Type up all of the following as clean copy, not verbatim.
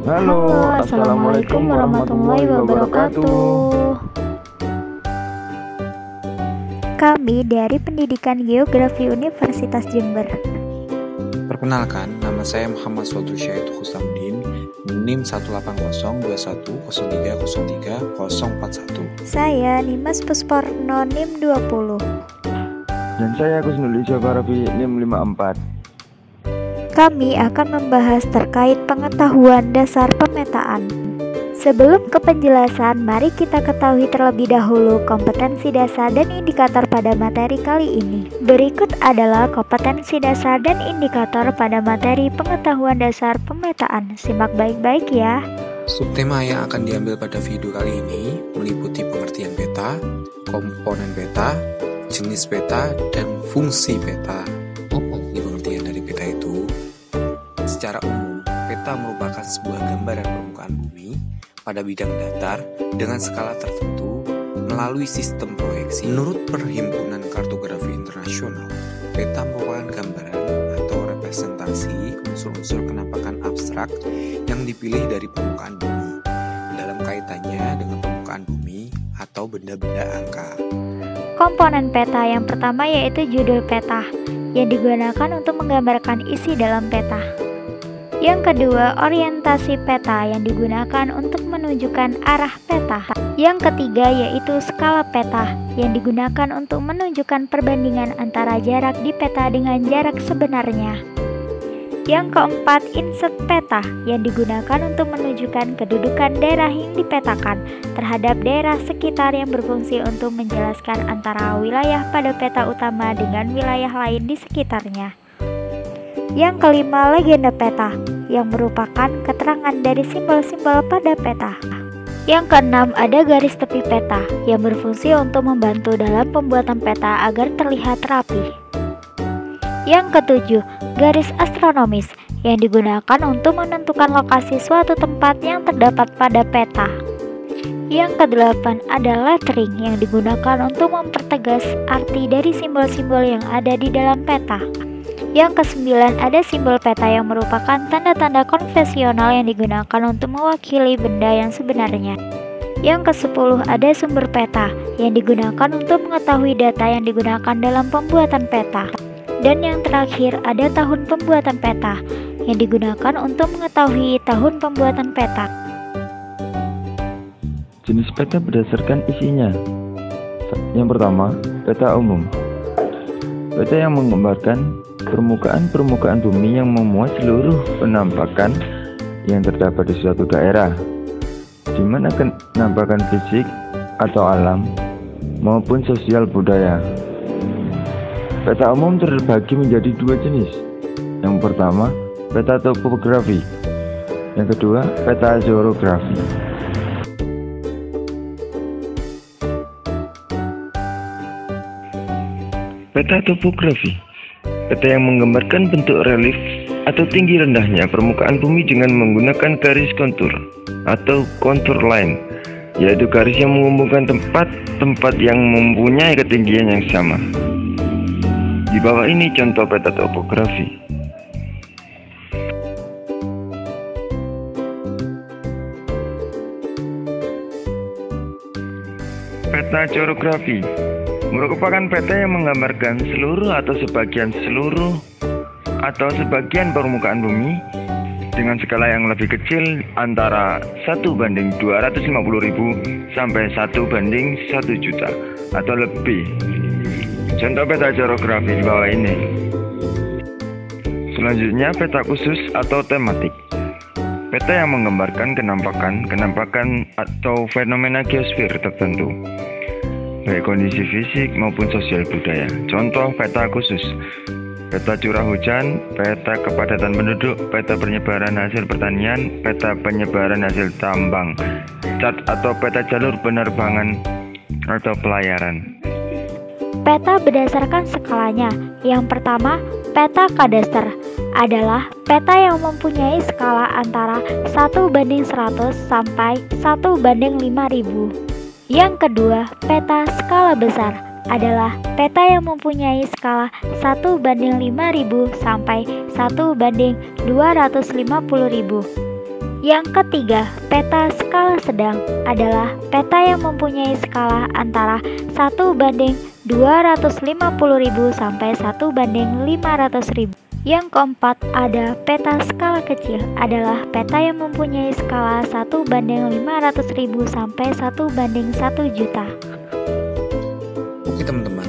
Halo, Assalamualaikum warahmatullahi wabarakatuh. Kami dari Pendidikan Geografi Universitas Jember. Perkenalkan, nama saya Muhammad Sodru Syahid Husamuddin, NIM 1802030303041. Saya Nimas Pusparno, NIM 20. Dan saya Kusnul Isyafarafi, NIM 54. Kami akan membahas terkait pengetahuan dasar pemetaan. Sebelum ke penjelasan, mari kita ketahui terlebih dahulu kompetensi dasar dan indikator pada materi kali ini. Berikut adalah kompetensi dasar dan indikator pada materi pengetahuan dasar pemetaan. Simak baik-baik ya. Subtema yang akan diambil pada video kali ini meliputi pengertian peta, komponen peta, jenis peta, dan fungsi peta. Apa sih pengertian dari peta itu? Secara umum, peta merupakan sebuah gambaran permukaan bumi pada bidang datar dengan skala tertentu melalui sistem proyeksi. Menurut Perhimpunan Kartografi Internasional, peta merupakan gambaran atau representasi unsur-unsur penampakan abstrak yang dipilih dari permukaan bumi dalam kaitannya dengan permukaan bumi atau benda-benda angka. Komponen peta yang pertama yaitu judul peta yang digunakan untuk menggambarkan isi dalam peta. Yang kedua, orientasi peta yang digunakan untuk menunjukkan arah peta. Yang ketiga yaitu skala peta yang digunakan untuk menunjukkan perbandingan antara jarak di peta dengan jarak sebenarnya. Yang keempat, insert peta yang digunakan untuk menunjukkan kedudukan daerah yang dipetakan terhadap daerah sekitar yang berfungsi untuk menjelaskan antara wilayah pada peta utama dengan wilayah lain di sekitarnya. Yang kelima, legenda peta yang merupakan keterangan dari simbol-simbol pada peta. Yang keenam, ada garis tepi peta yang berfungsi untuk membantu dalam pembuatan peta agar terlihat rapi. Yang ketujuh, garis astronomis yang digunakan untuk menentukan lokasi suatu tempat yang terdapat pada peta. Yang kedelapan, ada lettering yang digunakan untuk mempertegas arti dari simbol-simbol yang ada di dalam peta. Yang kesembilan, ada simbol peta yang merupakan tanda-tanda konvensional yang digunakan untuk mewakili benda yang sebenarnya. Yang kesepuluh, ada sumber peta yang digunakan untuk mengetahui data yang digunakan dalam pembuatan peta. Dan yang terakhir, ada tahun pembuatan peta yang digunakan untuk mengetahui tahun pembuatan peta. Jenis peta berdasarkan isinya. Yang pertama, peta umum. Peta yang menggambarkan permukaan bumi yang memuat seluruh penampakan yang terdapat di suatu daerah, di mana penampakan fisik atau alam maupun sosial budaya. Peta umum terbagi menjadi dua jenis. Yang pertama, peta topografi. Yang kedua, peta geografi. Peta topografi, peta yang menggambarkan bentuk relief atau tinggi rendahnya permukaan bumi dengan menggunakan garis kontur atau contour line, yaitu garis yang menghubungkan tempat-tempat yang mempunyai ketinggian yang sama. Di bawah ini contoh peta topografi. Peta geografi merupakan peta yang menggambarkan seluruh atau sebagian permukaan bumi dengan skala yang lebih kecil antara 1:250.000 sampai 1:1 juta atau lebih. Contoh peta geografi di bawah ini. Selanjutnya, peta khusus atau tematik. Peta yang menggambarkan kenampakan atau fenomena geosfer tertentu, baik kondisi fisik maupun sosial budaya. Contoh peta khusus: peta curah hujan, peta kepadatan penduduk, peta penyebaran hasil pertanian, peta penyebaran hasil tambang, chart atau peta jalur penerbangan atau pelayaran. Peta berdasarkan skalanya. Yang pertama, peta kadaster adalah peta yang mempunyai skala antara 1:100 sampai 1:5000. Yang kedua, peta skala besar adalah peta yang mempunyai skala 1:5000 sampai 1:250.000. Yang ketiga, peta skala sedang adalah peta yang mempunyai skala antara 1:250.000 sampai 1:500.000. Yang keempat, ada peta skala kecil adalah peta yang mempunyai skala 1:500.000 sampai 1:1 juta. Oke teman-teman,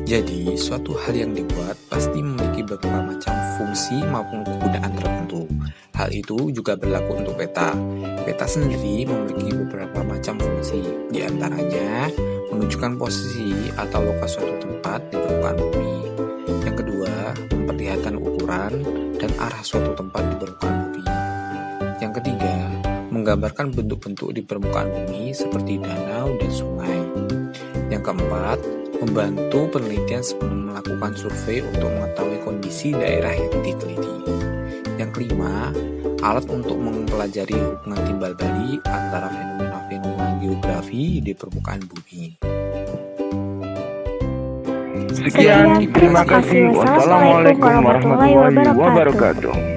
jadi suatu hal yang dibuat pasti memiliki beberapa macam fungsi maupun kegunaan tertentu. Hal itu juga berlaku untuk peta. Peta sendiri memiliki beberapa macam fungsi, di antaranya menunjukkan posisi atau lokasi suatu tempat di permukaan bumi. Yang kedua, memperlihatkan ukuran dan arah suatu tempat di permukaan bumi. Yang ketiga, menggambarkan bentuk-bentuk di permukaan bumi seperti danau dan sungai. Yang keempat, membantu penelitian sebelum melakukan survei untuk mengetahui kondisi daerah yang diteliti. Yang kelima, alat untuk mempelajari hubungan timbal balik antara fenomena-fenomena geografi di permukaan bumi. Sekian, terima kasih. Wassalamualaikum warahmatullahi wabarakatuh.